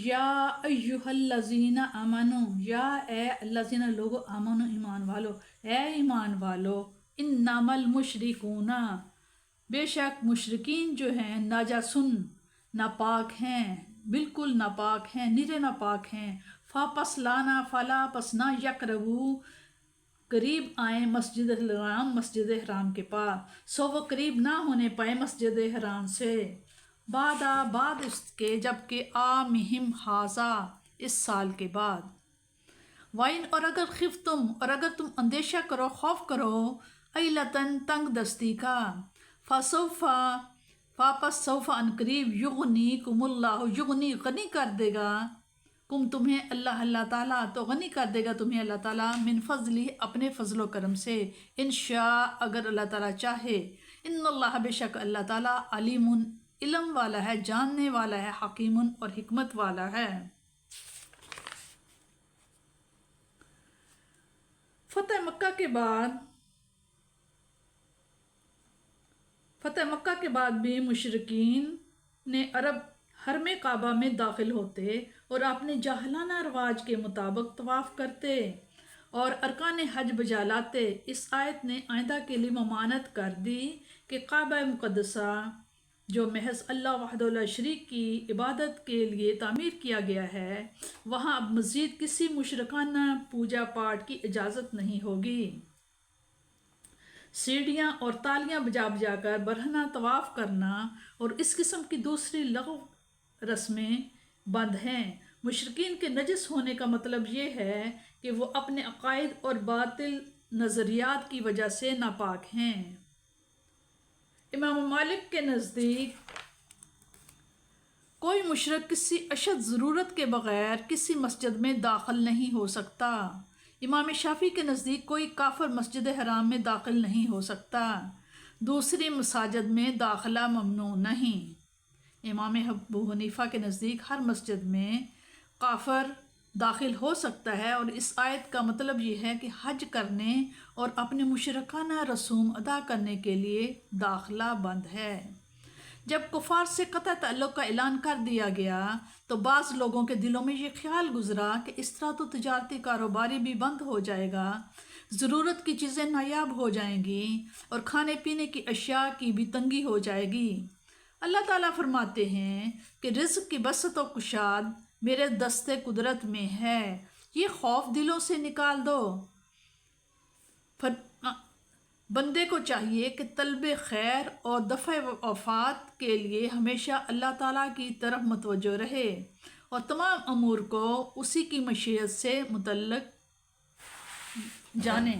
یا ایہا آمنو، یا اے الذین لوگو آمنو ایمان والو، اے ایمان والو، انما المشرکون، بے شک مشرکین جو ہیں، ناجسن، ناپاک ہیں، بالکل ناپاک ہیں، نرے ناپاک ہیں، فاپس لانا فلا پس نہ یقربو، قریب آئیں مسجد الحرام، مسجد حرام کے پاس، سو وہ قریب نہ ہونے پائے مسجد حرام سے، بعد اس کے جب کہ عامہم ھذا، اس سال کے بعد، وَإِنْ اور اگر خفتم، اور اگر تم اندیشہ کرو، خوف کرو، عیلتاً تنگ دستی کا، فسوف، واپس سوف ان قریب، یغنیکم اللہ، یغنی غنی کر دے گا، کم تمہیں اللہ تعالیٰ، تو غنی کر دے گا تمہیں اللہ تعالیٰ، من فضلہ اپنے فضل و کرم سے، انشاء اگر اللہ تعالیٰ چاہے، ان اللہ بے شک اللہ تعالیٰ علیم علم والا ہے، جاننے والا ہے، حکیم اور حکمت والا ہے۔ فتح مکہ کے بعد بھی مشرکین نے عرب حرم کعبہ میں داخل ہوتے اور اپنے جاہلانہ رواج کے مطابق طواف کرتے اور ارکان حج بجا لاتے۔ اس آیت نے آئندہ کے لیے ممانعت کر دی کہ کعبہ مقدسہ جو محض اللہ وحدہ لا شریک کی عبادت کے لیے تعمیر کیا گیا ہے، وہاں اب مزید کسی مشرکانہ پوجا پاٹ کی اجازت نہیں ہوگی۔ سیڑھیاں اور تالیاں بجا بجا کر برہنہ طواف کرنا اور اس قسم کی دوسری لغو رسمیں بند ہیں۔ مشرکین کے نجس ہونے کا مطلب یہ ہے کہ وہ اپنے عقائد اور باطل نظریات کی وجہ سے ناپاک ہیں۔ امام مالک کے نزدیک کوئی مشرک کسی اشد ضرورت کے بغیر کسی مسجد میں داخل نہیں ہو سکتا۔ امام شافعی کے نزدیک کوئی کافر مسجد حرام میں داخل نہیں ہو سکتا، دوسری مساجد میں داخلہ ممنوع نہیں۔ امام ابو حنیفہ کے نزدیک ہر مسجد میں کافر داخل ہو سکتا ہے، اور اس آیت کا مطلب یہ ہے کہ حج کرنے اور اپنے مشرکانہ رسوم ادا کرنے کے لیے داخلہ بند ہے۔ جب کفار سے قطع تعلق کا اعلان کر دیا گیا تو بعض لوگوں کے دلوں میں یہ خیال گزرا کہ اس طرح تو تجارتی کاروباری بھی بند ہو جائے گا، ضرورت کی چیزیں نایاب ہو جائیں گی اور کھانے پینے کی اشیاء کی بھی تنگی ہو جائے گی۔ اللہ تعالیٰ فرماتے ہیں کہ رزق کی بسط و کشاد میرے دست قدرت میں ہے، یہ خوف دلوں سے نکال دو۔ بندے کو چاہیے کہ طلب خیر اور دفع آفات کے لیے ہمیشہ اللہ تعالیٰ کی طرف متوجہ رہے اور تمام امور کو اسی کی مشیت سے متعلق جانے۔